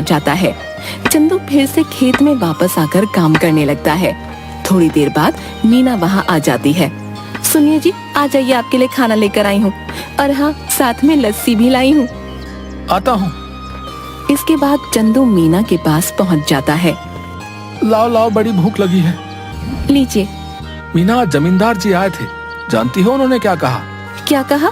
जाता है। चंदू फिर से खेत में वापस आकर काम करने लगता है। थोड़ी देर बाद मीना वहाँ आ जाती है। सुनिए जी, आ जाइए, आपके लिए खाना लेकर आई हूँ, और हाँ, साथ में लस्सी भी लाई हूँ। आता हूँ। इसके बाद चंदू मीना के पास पहुँच जाता है। लाओ लाओ, बड़ी भूख लगी है। लीजिए। मीना, जमींदार जी आए थे, जानती हो उन्होंने क्या कहा? क्या कहा?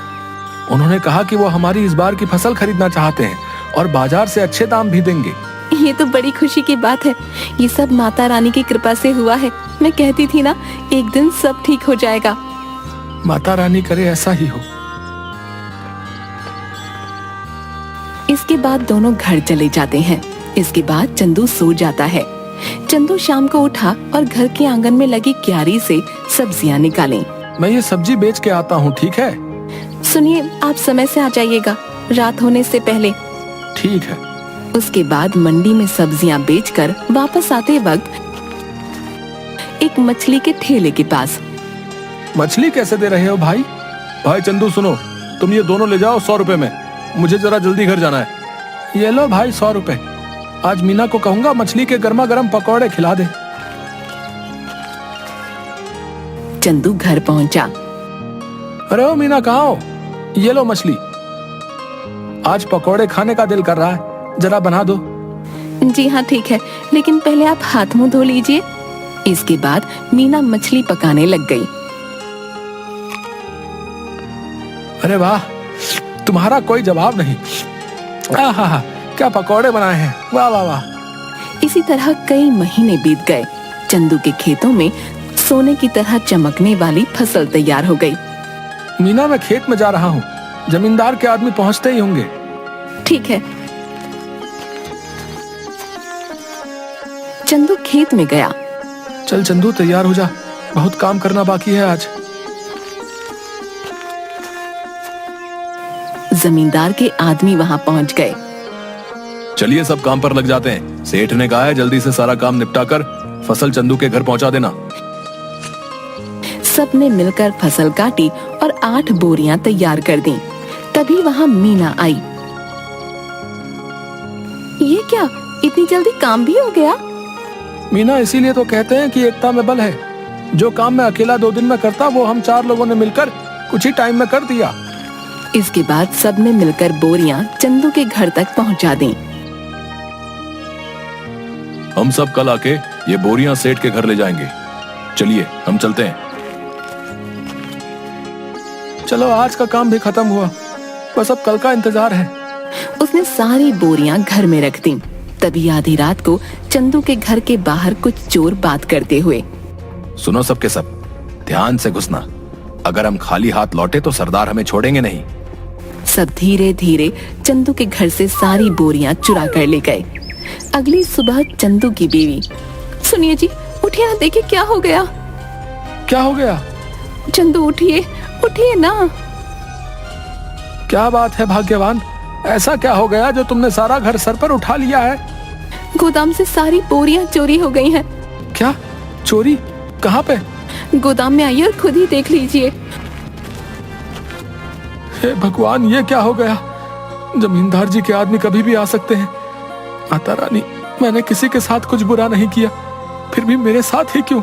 उन्होंने कहा कि वो हमारी इस बार की फसल खरीदना चाहते हैं और बाजार से अच्छे दाम भी देंगे। ये तो बड़ी खुशी की बात है। ये सब माता रानी की कृपा से हुआ है। मैं कहती थी ना, एक दिन सब ठीक हो जाएगा। माता रानी करे ऐसा ही हो। इसके बाद दोनों घर चले जाते हैं। इसके बाद चंदू सो जाता है। चंदू शाम को उठा और घर के आंगन में लगी क्यारी से सब्जियां निकाली। मैं ये सब्जी बेच के आता हूँ, ठीक है? सुनिए, आप समय से आ जाइएगा, रात होने से पहले। ठीक है। उसके बाद मंडी में सब्जियां बेचकर वापस आते वक्त एक मछली के ठेले के पास। मछली कैसे दे रहे हो भाई? भाई चंदू सुनो, तुम ये दोनों ले जाओ 100 रुपए में, मुझे जरा जल्दी घर जाना है। ये लो भाई 100 रुपए। आज मीना को कहूंगा मछली के गर्मा गर्म पकौड़े खिला दे। चंदू घर पहुंचा। अरे ओ मीना, कहाँ हो? ये लो मछली। आज पकौड़े खाने का दिल कर रहा है, जरा बना दो। जी हाँ ठीक है, लेकिन पहले आप हाथ मुंह धो लीजिए। इसके बाद मीना मछली पकाने लग गई। अरे वाह, तुम्हारा कोई जवाब नहीं। आहा, क्या पकौड़े बनाए हैं, वाह वाह वाह। इसी तरह कई महीने बीत गए। चंदू के खेतों में सोने की तरह चमकने वाली फसल तैयार हो गई। मीना, मैं खेत में जा रहा हूँ, जमींदार के आदमी पहुँचते ही होंगे। ठीक है। चंदू खेत में गया। चल चंदू, तैयार हो जा, बहुत काम करना बाकी है आज। जमींदार के आदमी वहां पहुंच गए। चलिए सब काम पर लग जाते हैं। सेठ ने कहा है जल्दी से सारा काम निपटाकर फसल चंदू के घर पहुंचा देना। सबने मिलकर फसल काटी और 8 बोरियां तैयार कर दी। तभी वहां मीना आई। ये क्या, इतनी जल्दी काम भी हो गया? मीना, इसीलिए तो कहते हैं कि एकता में बल है। जो काम मैं अकेला 2 दिन में करता, वो हम 4 लोगों ने मिलकर कुछ ही टाइम में कर दिया। इसके बाद सबने मिलकर बोरियां चंदू के घर तक पहुंचा दी। हम सब कल आके ये बोरियां सेठ के घर ले जाएंगे। चलिए हम चलते हैं। चलो, आज का काम भी खत्म हुआ, बस अब कल का इंतजार है। उसने सारी बोरियां घर में रख दी। तभी आधी रात को चंदू के घर के बाहर कुछ चोर बात करते हुए। सुनो सबके सब, ध्यान से घुसना। अगर हम खाली हाथ लौटे तो सरदार हमें छोड़ेंगे नहीं। सब धीरे धीरे चंदू के घर से सारी बोरियां चुरा कर ले गए। अगली सुबह चंदू की बीवी, सुनिए जी, उठिए, देखिए क्या हो गया। क्या हो गया? चंदू उठिए, उठिए ना। क्या बात है भाग्यवान, ऐसा क्या हो गया जो तुमने सारा घर सर पर उठा लिया है? गोदाम से सारी बोरियां चोरी हो गई हैं। क्या चोरी? कहाँ पे? गोदाम में आइए और खुद ही देख लीजिए। हे भगवान, ये क्या हो गया? जमींदार जी के आदमी कभी भी आ सकते हैं। माता रानी, मैंने किसी के साथ कुछ बुरा नहीं किया, फिर भी मेरे साथ ही क्यों?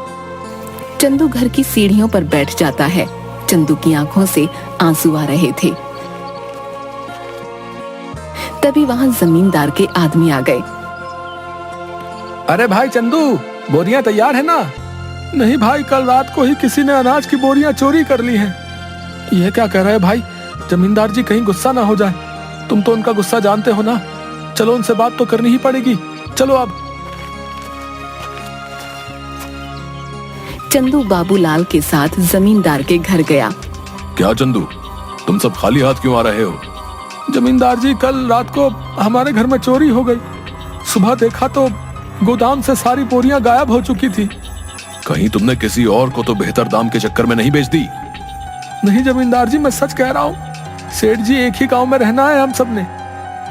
चंदू घर की सीढ़ियों पर बैठ जाता है। चंदू की आंखों से आंसू आ रहे थे। तभी वहां जमींदार के आदमी आ गए। अरे भाई चंदू, बोरियां तैयार है ना? नहीं भाई, कल रात को ही किसी ने अनाज की बोरियां चोरी कर ली हैं। ये क्या कह रहे हैं भाई? जमींदार जी कहीं गुस्सा ना हो जाए। तुम तो उनका गुस्सा जानते हो ना। चलो, उनसे बात तो करनी ही पड़ेगी। चलो अब। चंदू बाबूलाल के साथ जमींदार के घर गया। क्या चंदू, तुम सब खाली हाथ क्यों आ रहे हो? जमींदार जी, कल रात को हमारे घर में चोरी हो गई। सुबह देखा तो गोदाम से सारी बोरियां गायब हो चुकी थी। कहीं तुमने किसी और को तो बेहतर दाम के चक्कर में नहीं बेच दी? नहीं जमींदार जी, मैं सच कह रहा हूँ। सेठ जी, एक ही गांव में रहना है हम सब ने।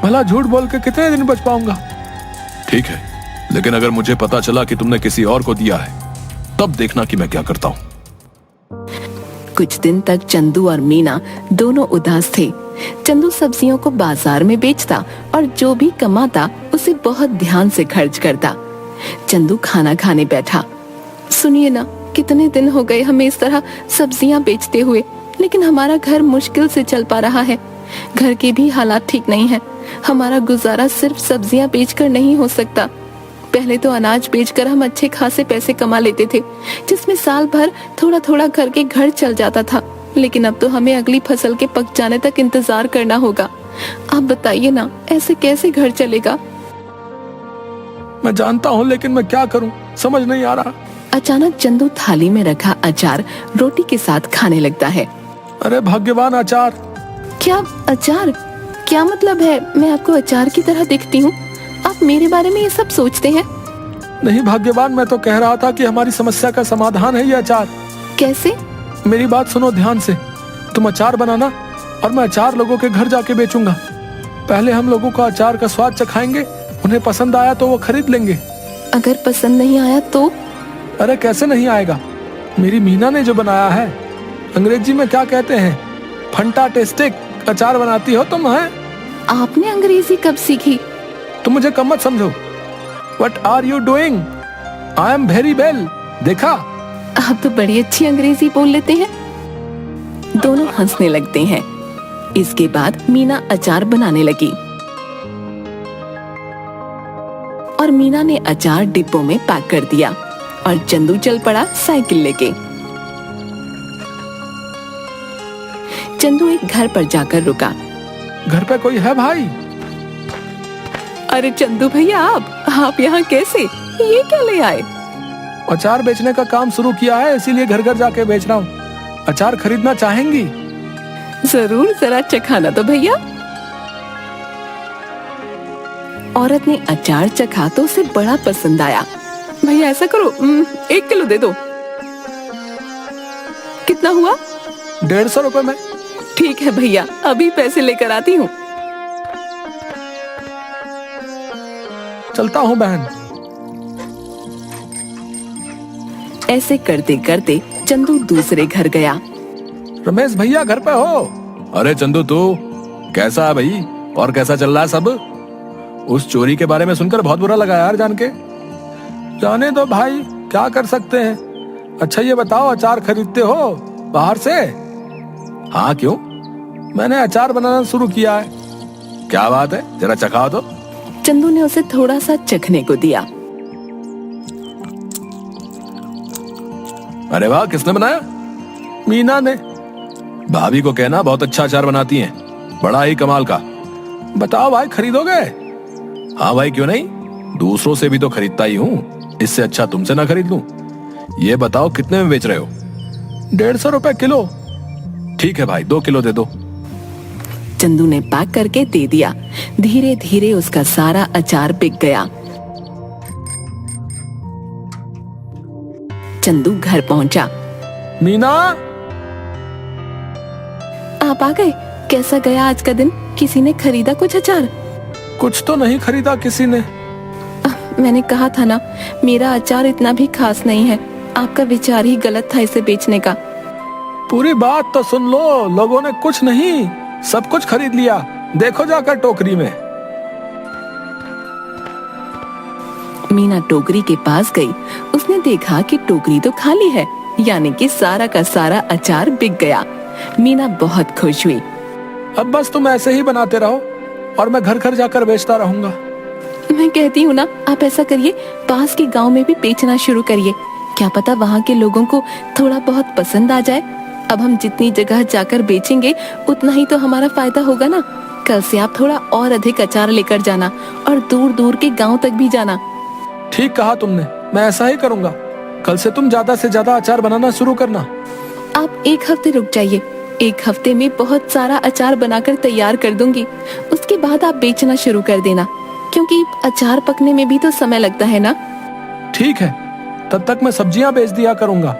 भला झूठ बोल के कितने दिन बच पाऊंगा? ठीक है, लेकिन अगर मुझे पता चला कि तुमने किसी और को दिया है, तब देखना कि मैं क्या करता हूँ। कुछ दिन तक चंदू और मीना दोनों उदास थे। चंदू सब्जियों को बाजार में बेचता और जो भी कमाता उसे बहुत ध्यान से खर्च करता। चंदू खाना खाने बैठा। सुनिए ना, कितने दिन हो गए हमें इस तरह सब्जियां बेचते हुए, लेकिन हमारा घर मुश्किल से चल पा रहा है। घर के भी हालात ठीक नहीं है। हमारा गुजारा सिर्फ सब्जियां बेचकर नहीं हो सकता। पहले तो अनाज बेचकर हम अच्छे खासे पैसे कमा लेते थे, जिसमें साल भर थोड़ा थोड़ा करके घर चल जाता था। लेकिन अब तो हमें अगली फसल के पक जाने तक इंतजार करना होगा। आप बताइए ना, ऐसे कैसे घर चलेगा? मैं जानता हूँ, लेकिन मैं क्या करूँ, समझ नहीं आ रहा। अचानक चंदू थाली में रखा अचार रोटी के साथ खाने लगता है। अरे भाग्यवान अचार! क्या अचार? क्या मतलब है? मैं आपको अचार की तरह दिखती हूँ? आप मेरे बारे में ये सब सोचते हैं? नहीं भाग्यवान, मैं तो कह रहा था कि हमारी समस्या का समाधान है ये अचार। कैसे? मेरी बात सुनो ध्यान से। तुम अचार बनाना और मैं अचार लोगों के घर जाके बेचूंगा। पहले हम लोगों का अचार का स्वाद चखाएंगे, उन्हें पसंद आया तो वो खरीद लेंगे। अगर पसंद नहीं आया तो? अरे कैसे नहीं आएगा, मेरी मीना ने जो बनाया है, अंग्रेजी में क्या कहते हैं, फंटास्टिक अचार बनाती हो तुम। है आपने अंग्रेजी कब सीखी? तुम मुझे कम मत समझो। What are you doing? I am very well। देखा? आप तो बड़ी अच्छी अंग्रेजी बोल लेते हैं। दोनों हंसने लगते हैं। इसके बाद मीना अचार बनाने लगी और मीना ने अचार डिब्बों में पैक कर दिया और चंदू चल पड़ा साइकिल लेके। चंदू एक घर पर जाकर रुका। घर पे कोई है भाई? अरे चंदू भैया, आप यहाँ कैसे? ये क्या ले आए? अचार बेचने का काम शुरू किया है, इसीलिए घर घर जाके बेच रहा हूँ। अचार खरीदना चाहेंगी? जरूर, जरा चखाना तो भैया। औरत ने अचार चखा तो उसे बड़ा पसंद आया। भैया ऐसा करो, 1 किलो दे दो। कितना हुआ? 150 रुपए में। ठीक है भैया, अभी पैसे लेकर आती हूँ। चलता हूँ बहन। ऐसे करते करते चंदू दूसरे घर गया। रमेश भैया घर पे हो? अरे चंदू, तू कैसा है भाई? और कैसा चल रहा है सब? उस चोरी के बारे में सुनकर बहुत बुरा लगा यार जान के। जाने दो भाई, क्या कर सकते हैं। अच्छा ये बताओ, अचार खरीदते हो बाहर से? हाँ क्यों? मैंने अचार बनाना शुरू किया है। क्या बात है, जरा चखाओ तो। चंदू ने उसे थोड़ा सा चखने को दिया। अरे वाह, किसने बनाया? मीना ने। भाभी को कहना बहुत अच्छा अचार बनाती हैं, बड़ा ही कमाल का। बताओ भाई, खरीदोगे? हाँ भाई, क्यों नहीं, दूसरों से भी तो खरीदता ही हूँ, इससे अच्छा तुमसे ना खरीद लूं। ये बताओ कितने में बेच रहे हो? 150 रुपए किलो। ठीक है भाई, 2 किलो दे दो। चंदू ने पैक करके दे दिया। धीरे धीरे उसका सारा अचार बिक गया। चंदू घर पहुंचा। मीना, आप आ गए? कैसा गया आज का दिन? किसी ने खरीदा कुछ अचार? कुछ तो नहीं खरीदा किसी ने। मैंने कहा था ना, मेरा अचार इतना भी खास नहीं है। आपका विचार ही गलत था इसे बेचने का। पूरी बात तो सुन लो, लोगों ने कुछ नहीं सब कुछ खरीद लिया। देखो जाकर टोकरी में। मीना टोकरी के पास गई। उसने देखा कि टोकरी तो खाली है, यानी कि सारा का सारा अचार बिक गया। मीना बहुत खुश हुई। अब बस तुम ऐसे ही बनाते रहो और मैं घर घर जाकर बेचता रहूंगा। मैं कहती हूँ ना, आप ऐसा करिए, पास के गांव में भी बेचना शुरू करिए। क्या पता वहाँ के लोगों को थोड़ा बहुत पसंद आ जाए। अब हम जितनी जगह जाकर बेचेंगे उतना ही तो हमारा फायदा होगा ना। कल से आप थोड़ा और अधिक अचार लेकर जाना और दूर दूर के गांव तक भी जाना। ठीक कहा तुमने, मैं ऐसा ही करूंगा। कल से तुम ज्यादा से ज्यादा अचार बनाना शुरू करना। आप 1 हफ्ते रुक जाइए। 1 हफ्ते में बहुत सारा अचार बनाकर तैयार कर दूंगी। उसके बाद आप बेचना शुरू कर देना, क्योंकि अचार पकने में भी तो समय लगता है ना। ठीक है, तब तक मैं सब्जियां बेच दिया करूंगा।